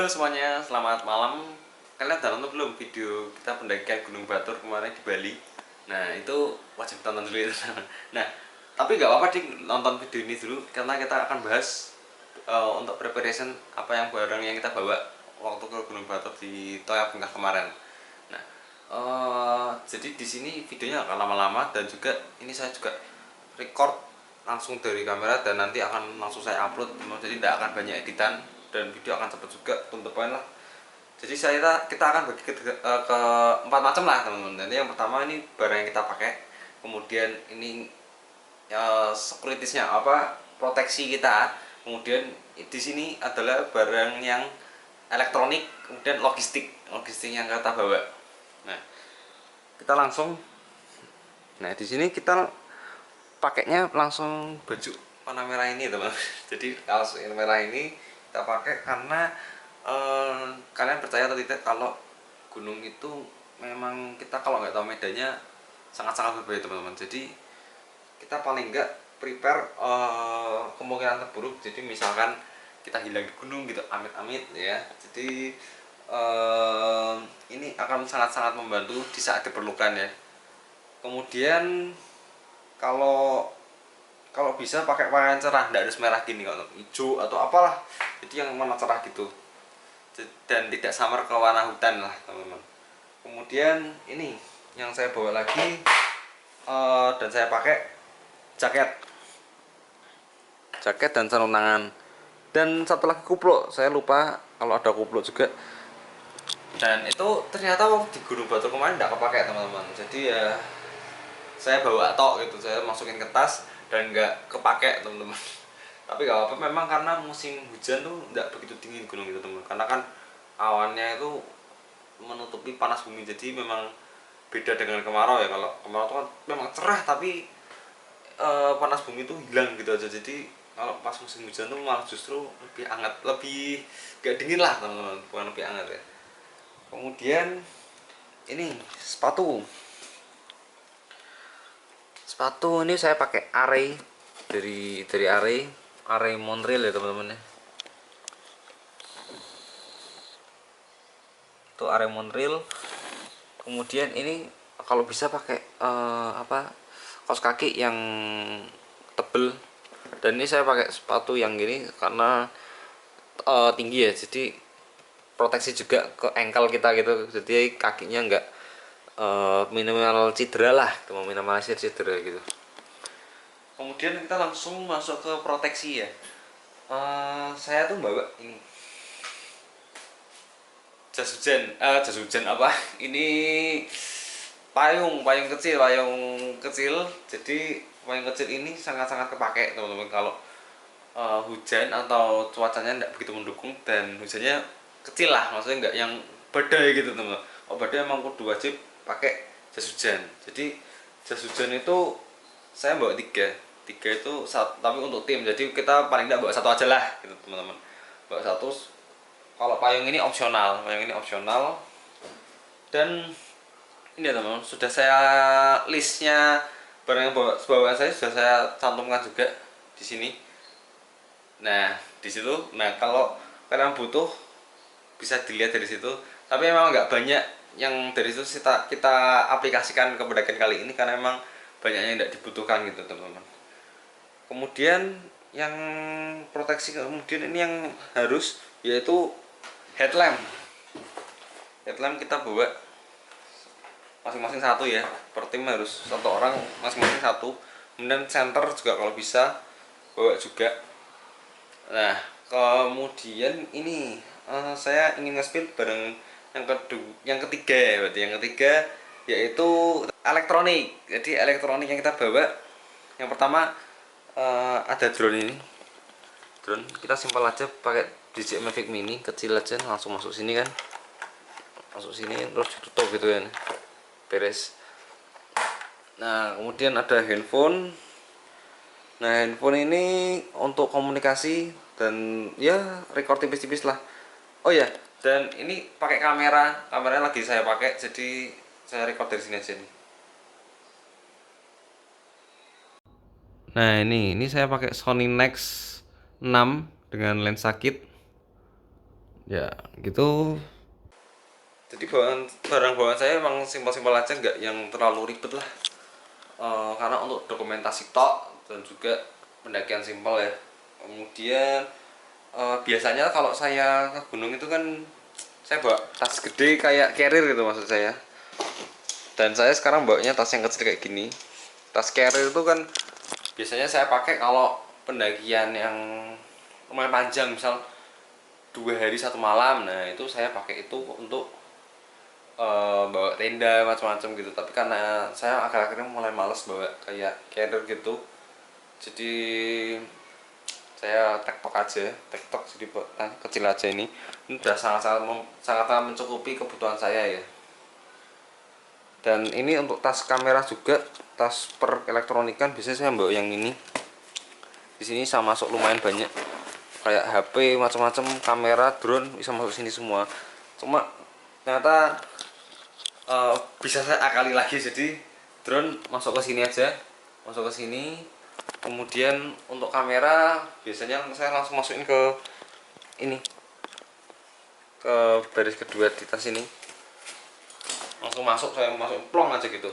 Halo semuanya, selamat malam. Kalian udah nonton belum video kita pendakian Gunung Batur kemarin di Bali? Nah itu wajib tonton dulu itu. Nah tapi nggak apa-apa ding nonton video ini dulu karena kita akan bahas untuk preparation apa yang barang yang kita bawa waktu ke Gunung Batur di Toya Bungkah kemarin. Nah jadi di sini videonya akan lama-lama dan juga ini saya juga record langsung dari kamera dan nanti akan langsung saya upload, jadi tidak akan banyak editan dan video akan cepat juga to the point lah. Jadi kita akan bagi ke empat macam lah teman-teman. Nanti yang pertama ini barang yang kita pakai, kemudian ini securities-nya apa, proteksi kita, kemudian di sini adalah barang yang elektronik, kemudian logistik yang kita bawa. Nah kita langsung, nah di sini kita pakainya langsung baju warna merah ini teman. Jadi kaos merah ini kita pakai karena kalian percaya atau tidak kalau gunung itu memang kita kalau nggak tahu medannya sangat-sangat berbahaya teman-teman. Jadi kita paling nggak prepare kemungkinan terburuk. Jadi misalkan kita hilang di gunung gitu, amit-amit ya. Jadi ini akan sangat-sangat membantu di saat diperlukan ya. Kemudian kalau kalau bisa pakai warna cerah, tidak harus merah gini, kalau hijau atau apalah, jadi yang warna cerah gitu dan tidak samar ke warna hutan lah teman-teman. Kemudian ini yang saya bawa lagi dan saya pakai jaket dan sarung tangan, dan satu lagi kupluk, saya lupa kalau ada kupluk juga. Dan itu ternyata di Gunung Batur kemarin tidak kepake teman-teman, jadi ya saya bawa tok gitu, saya masukin ke tas dan nggak kepake teman-teman. Tapi nggak apa-apa, memang karena musim hujan tuh nggak begitu dingin gunung itu teman, karena kan awannya itu menutupi panas bumi, jadi memang beda dengan kemarau ya. Kalau kemarau tuh kan memang cerah tapi panas bumi itu hilang gitu aja. Jadi kalau pas musim hujan tuh malah justru lebih hangat, lebih gak dingin lah teman-teman, bukan lebih hangat ya. Kemudian ini sepatu ini saya pakai Arey, dari Arey Montreal ya teman-teman ya. Itu Arey Montreal. Kemudian ini kalau bisa pakai kaos kaki yang tebel, dan ini saya pakai sepatu yang gini karena tinggi ya, jadi proteksi juga ke ankle kita gitu, jadi kakinya nggak minimal cedera lah, minimalisir cedera gitu. Kemudian kita langsung masuk ke proteksi ya. Saya tuh bawa ini jas hujan apa ini, payung kecil. Jadi payung kecil ini sangat-sangat kepake teman-teman kalau hujan atau cuacanya tidak begitu mendukung, dan hujannya kecil lah, maksudnya nggak yang badai gitu teman-teman. Oh badai emang kudu wajib pakai jas hujan. Jadi jas hujan itu saya bawa tiga itu satu, tapi untuk tim, jadi kita paling tidak bawa satu aja lah gitu teman-teman, bawa satu. Kalau payung ini opsional. Dan ini ya teman-teman, sudah saya listnya barang yang bawaan saya sudah saya cantumkan juga di sini. Nah di situ, nah kalau kalian butuh bisa dilihat dari situ, tapi memang nggak banyak yang dari situ kita aplikasikan ke pendakian kali ini karena memang banyaknya yang tidak dibutuhkan gitu teman-teman. Kemudian yang proteksi, kemudian ini yang harus yaitu headlamp kita bawa masing-masing satu ya, per tim harus satu orang masing-masing satu. Kemudian center juga kalau bisa bawa juga. Nah kemudian ini saya ingin nge-spill bareng yang ketiga ya, berarti yang ketiga yaitu elektronik. Jadi elektronik yang kita bawa, yang pertama ada drone kita simpel aja pakai DJI Mavic Mini, kecil aja, langsung masuk sini kan, masuk sini terus ditutup gitu kan, beres. Nah kemudian ada handphone. Nah handphone ini untuk komunikasi dan ya record tipis-tipis lah. Oh ya, dan ini pakai kameranya lagi saya pakai, jadi saya record dari sini aja nih. Nah ini saya pakai Sony Nex 6 dengan lensa kit Ya gitu. Jadi barang bawaan saya emang simpel-simpel aja, nggak yang terlalu ribet lah. Karena untuk dokumentasi tok dan juga pendakian simpel ya. Kemudian biasanya kalau saya ke gunung itu kan saya bawa tas gede kayak carrier gitu maksud saya. Dan saya sekarang bawanya tas yang kecil kayak gini. Tas carrier itu kan biasanya saya pakai kalau pendakian yang lumayan panjang, misal 2 hari 1 malam. Nah itu saya pakai itu untuk bawa tenda macam-macam gitu. Tapi karena saya akhir-akhir ini mulai males bawa kayak carrier gitu, jadi saya tektok aja, tektok jadi buat kecil aja. Ini udah sangat mencukupi kebutuhan saya ya. Dan ini untuk tas kamera juga, tas per elektronikan biasanya saya bawa yang ini. Di sini saya masuk lumayan banyak, kayak HP macam-macam, kamera, drone bisa masuk sini semua. Cuma ternyata bisa saya akali lagi, jadi drone masuk ke sini aja, masuk ke sini. Kemudian untuk kamera biasanya saya langsung masukin ke ini, ke baris kedua di tas ini, langsung masuk, saya masuk plong aja gitu.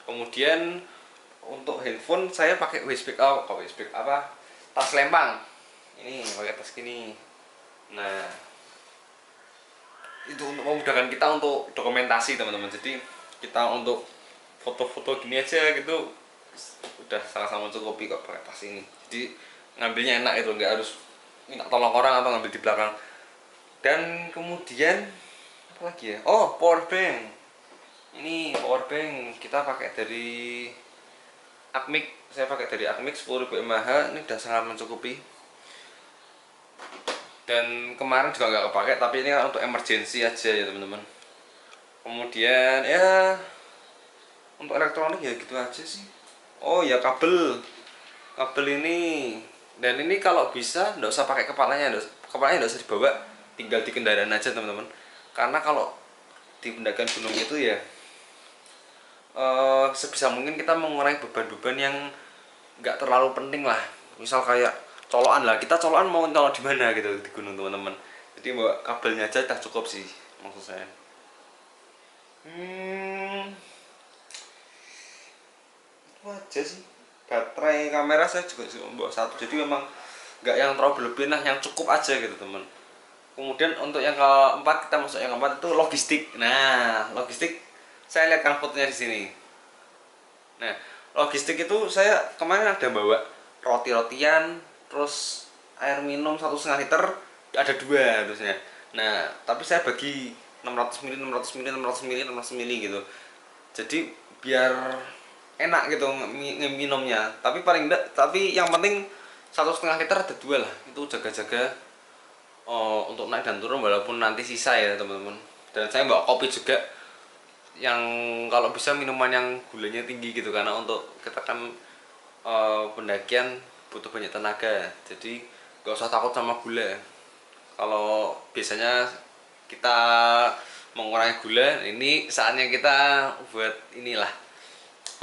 Kemudian untuk handphone saya pakai USB, tas lempang ini, pakai tas gini. Nah itu untuk memudahkan kita untuk dokumentasi teman-teman. Jadi kita untuk foto-foto gini aja gitu udah sangat-sangat mencukupi kok pakai tas ini. Jadi ngambilnya enak itu, nggak harus minta tolong orang atau ngambil di belakang. Dan kemudian apa lagi ya, oh power bank. Ini power bank kita pakai dari Acmic, saya pakai dari Acmic 10.000 mAh, ini udah sangat mencukupi. Dan kemarin juga nggak kepake, tapi ini kan untuk emergency aja ya teman-teman. Kemudian ya untuk elektronik ya gitu aja sih. Oh ya kabel ini, dan ini kalau bisa nggak usah pakai kepalanya nggak usah dibawa, tinggal di kendaraan aja teman-teman. Karena kalau di pendakian gunung itu ya sebisa mungkin kita mengurangi beban-beban yang nggak terlalu penting lah. Misal kayak colokan lah, kita colokan mau colok di mana gitu di gunung teman-teman. Jadi bawa kabelnya aja udah cukup sih maksud saya. Itu aja sih. Baterai kamera saya juga bawa satu, jadi memang nggak yang terlalu berlebihan lah, yang cukup aja gitu teman. Kemudian untuk yang keempat, kita masuk yang keempat itu logistik. Nah logistik saya lihat kan fotonya di sini. Nah logistik itu saya kemarin ada bawa roti-rotian, terus air minum 1,5 liter, ada dua harusnya. Nah tapi saya bagi 600 ml 600 ml 600 ml 600 ml gitu, jadi biar enak gitu minumnya. Tapi paling enggak, tapi yang penting 1,5 liter ada dua lah, itu jaga-jaga untuk naik dan turun, walaupun nanti sisa ya teman-teman. Dan saya bawa kopi juga, yang kalau bisa minuman yang gulanya tinggi gitu, karena untuk kita kan pendakian butuh banyak tenaga, jadi gak usah takut sama gula. Kalau biasanya kita mengurangi gula, ini saatnya kita buat inilah,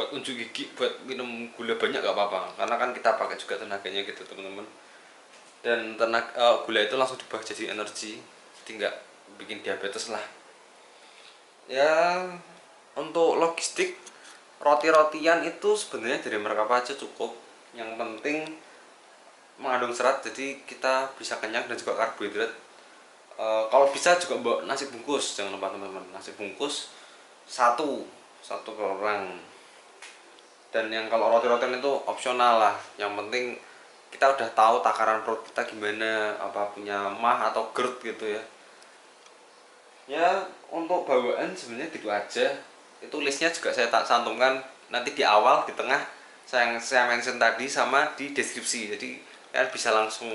buat unjuk gigi, buat minum gula banyak gak apa-apa, karena kan kita pakai juga tenaganya gitu teman-teman. Dan gula itu langsung dibah jadi energi, jadi nggak bikin diabetes lah ya. Untuk logistik, roti-rotian itu sebenarnya dari merek apa aja cukup, yang penting mengandung serat, jadi kita bisa kenyang, dan juga karbohidrat. Kalau bisa juga bawa nasi bungkus, jangan lupa teman-teman, nasi bungkus satu satu per orang. Dan yang kalau roti-rotian itu opsional lah, yang penting kita udah tahu takaran perut kita gimana, apa punya mah atau GERD gitu ya. Ya untuk bawaan sebenarnya gitu aja. Itu listnya juga saya tak cantumkan nanti di awal, di tengah, saya mention tadi, sama di deskripsi. Jadi kalian bisa langsung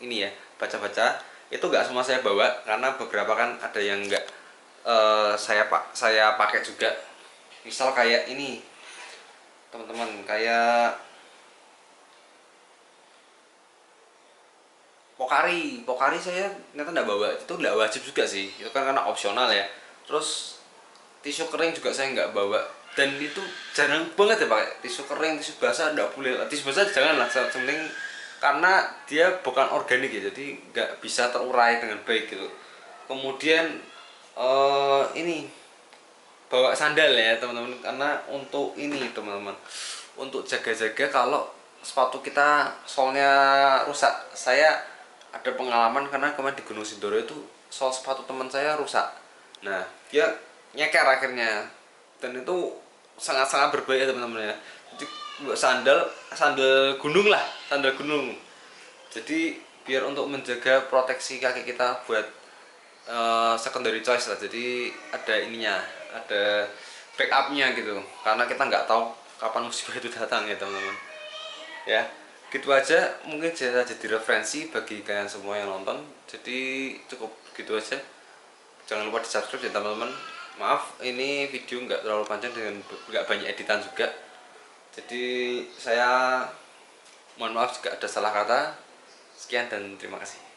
ini ya, baca-baca. Itu nggak semua saya bawa, karena beberapa kan ada yang nggak saya pakai juga. Misal kayak ini teman-teman, kayak Pokari saya ternyata nggak bawa, itu nggak wajib juga sih, itu kan karena opsional ya. Terus tisu kering juga saya nggak bawa, dan itu jarang banget ya pakai tisu kering. Tisu basah nggak boleh, tisu basah jangan lah, penting karena dia bukan organik ya, jadi nggak bisa terurai dengan baik gitu. Kemudian ini bawa sandal ya teman-teman, karena untuk ini teman-teman, untuk jaga-jaga kalau sepatu kita solnya rusak. Saya ada pengalaman karena kemarin di Gunung Sindoro itu sol sepatu teman saya rusak. Nah dia nyeker akhirnya, dan itu sangat-sangat berbahaya teman-teman ya. Jadi buat sandal, sandal gunung lah, sandal gunung. Jadi biar untuk menjaga proteksi kaki kita buat secondary choice lah. Jadi ada ininya, ada backupnya gitu, karena kita nggak tahu kapan musibah itu datang ya teman-teman ya. Gitu aja, mungkin jadi referensi bagi kalian semua yang nonton. Jadi cukup gitu aja, jangan lupa di subscribe ya teman-teman. Maaf ini video nggak terlalu panjang dengan nggak banyak editan juga, jadi saya mohon maaf jika ada salah kata. Sekian dan terima kasih.